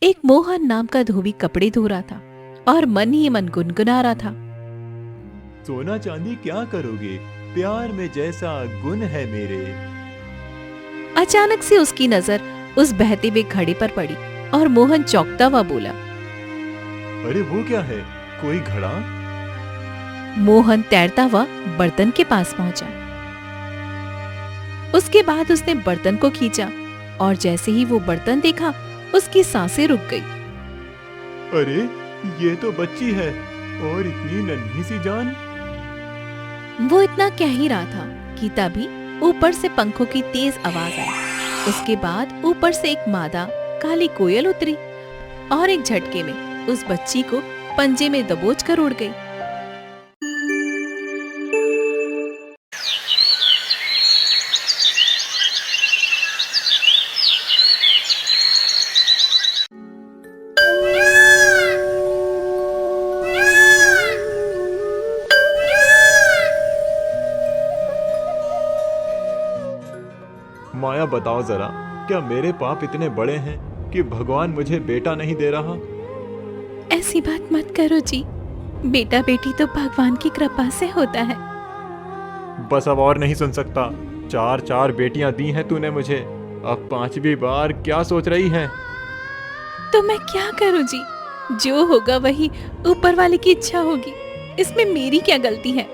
एक मोहन नाम का धोबी कपड़े धो रहा था और मन ही मन गुनगुना रहा था। सोना चांदी क्या करोगे, प्यार में जैसा गुण है मेरे। अचानक से उसकी नजर उस बहते हुए घड़े पर पड़ी और मोहन चौंकता हुआ बोला। अरे वो क्या है, कोई घड़ा? मोहन तैरता हुआ बर्तन के पास पहुंचा। उसके बाद उसने बर्तन को खींचा और जैसे ही वो बर्तन देखा उसकी सांसें रुक गई। अरे ये तो बच्ची है और इतनी नन्ही सी जान। वो इतना कह ही रहा था कि तभी ऊपर से पंखों की तेज आवाज आई। उसके बाद ऊपर से एक मादा काली कोयल उतरी और एक झटके में उस बच्ची को पंजे में दबोच कर उड़ गई। माया बताओ जरा, क्या मेरे पाप इतने बड़े हैं कि भगवान मुझे बेटा नहीं दे रहा? ऐसी बात मत करो जी, बेटा बेटी तो भगवान की कृपा से होता है। बस अब और नहीं सुन सकता। चार चार बेटियां दी हैं तूने मुझे, अब पांचवी बार क्या सोच रही है? तो मैं क्या करूं जी, जो होगा वही ऊपर वाले की इच्छा होगी, इसमें मेरी क्या गलती है।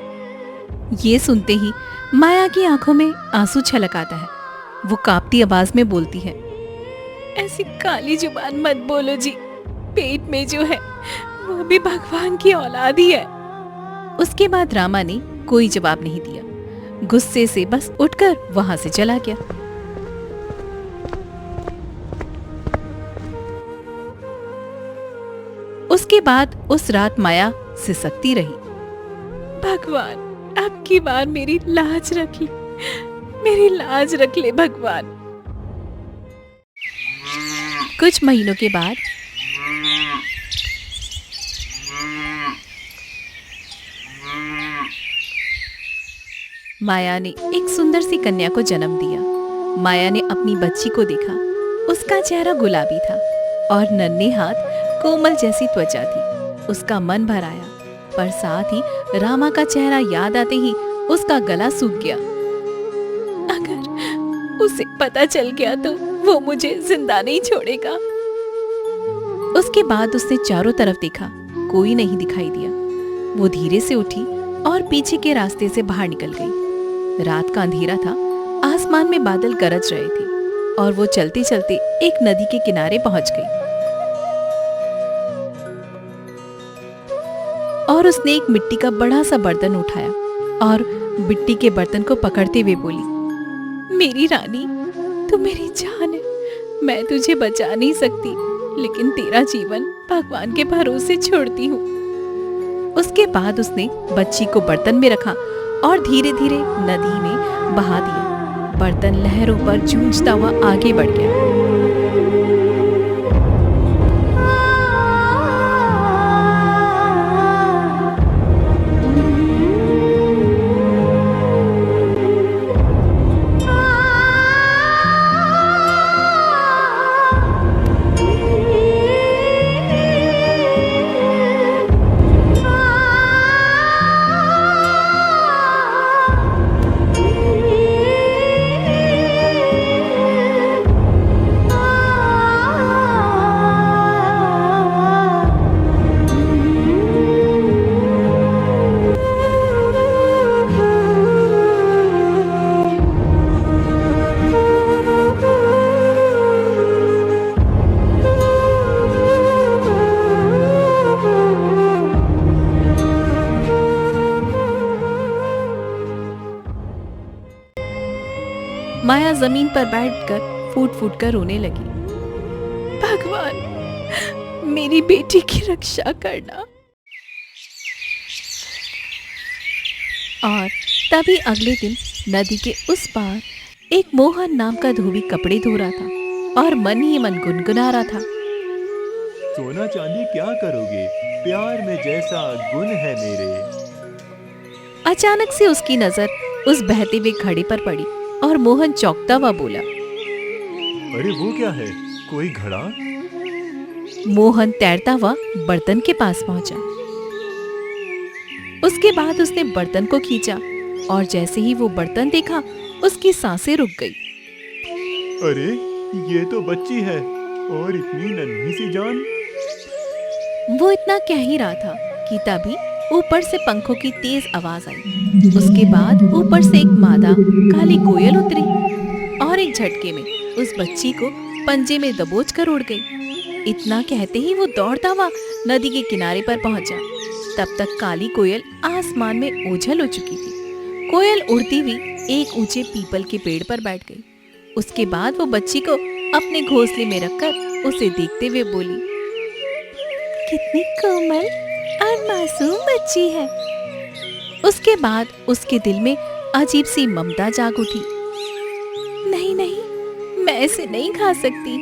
ये सुनते ही माया की आंखों में आंसू छलक आता है। वो कांपती आवाज में बोलती है, ऐसी काली जुबान मत बोलो जी, पेट में जो है वो भी भगवान की औलाद ही है। उसके बाद रामा ने कोई जवाब नहीं दिया, गुस्से से बस उठकर वहां से चला गया। उसके बाद उस रात माया सिसकती रही, भगवान अब की बार मेरी लाज रख ले, मेरी लाज रख ले भगवान। कुछ महीनों के बाद माया ने एक सुंदर सी कन्या को जन्म दिया। माया ने अपनी बच्ची को देखा, उसका चेहरा गुलाबी था और नन्हे हाथ कोमल जैसी त्वचा थी। उसका मन भर आया, पर साथ ही रामा का चेहरा याद आते ही उसका गला सूख गया। अगर उसे पता चल गया तो वो मुझे जिंदा नहीं छोड़ेगा। उसके बाद उसने चारों तरफ देखा, कोई नहीं दिखाई दिया। वो धीरे से उठी और पीछे के रास्ते से बाहर निकल गई। रात का अंधेरा था, आसमान में बादल गरज रहे थे और वो चलते चलते एक नदी के किनारे पहुंच गई। और उसने एक मिट्टी का बड़ा सा बर्तन उठाया और मिट्टी के बर्तन को पकड़ते हुए बोली, मेरी रानी, तू मेरी जान है, मैं तुझे बचा नहीं सकती, लेकिन तेरा जीवन भगवान के भरोसे छोड़ती हूँ। उसके बाद उसने बच्ची को बर्तन में रखा और धीरे धीरे नदी में बहा दिया। बर्तन लहरों पर जूझता हुआ आगे बढ़ गया। माया जमीन पर बैठकर फूट फूट कर रोने लगी, भगवान मेरी बेटी की रक्षा करना। और तभी अगले दिन नदी के उस पार एक मोहन नाम का धोबी कपड़े धो रहा था और मन ही मन गुनगुना रहा था, सोना चांदी क्या करोगे, प्यार में जैसा गुण है मेरे। अचानक से उसकी नजर उस बहते हुए घड़े पर पड़ी और मोहन चौंकता हुआ बोला, अरे वो क्या है, कोई घड़ा? मोहन तैरता हुआ बर्तन के पास पहुंचा। उसके बाद उसने बर्तन को खींचा और जैसे ही वो बर्तन देखा उसकी सांसें रुक गई। अरे ये तो बच्ची है और इतनी नन्ही सी जान। वो इतना कह ही रहा था कि तभी ऊपर से पंखों की तेज आवाज आई। उसके बाद ऊपर से एक मादा काली कोयल उतरी और एक झटके में उस बच्ची को पंजे में दबोच कर उड़ गई। इतना कहते ही वो दौड़ता हुआ नदी के किनारे पर पहुंचा। तब तक काली कोयल आसमान में ओझल हो चुकी थी। कोयल उड़ती हुई एक ऊंचे पीपल के पेड़ पर बैठ गई। उसके बाद वो बच्ची को अपने घोंसले में रखकर उसे देखते हुए बोली, कितनी कोमल और मासूम बच्ची है। उसके बाद उसके दिल में अजीब सी ममता जाग उठी। नहीं नहीं, मैं इसे नहीं खा सकती।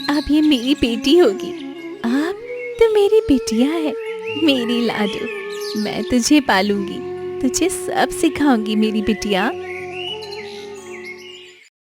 अब ये मेरी बेटी होगी। अब तो मेरी बिटिया है, मेरी लाडू। मैं तुझे पालूंगी, तुझे सब सिखाऊंगी मेरी बिटिया।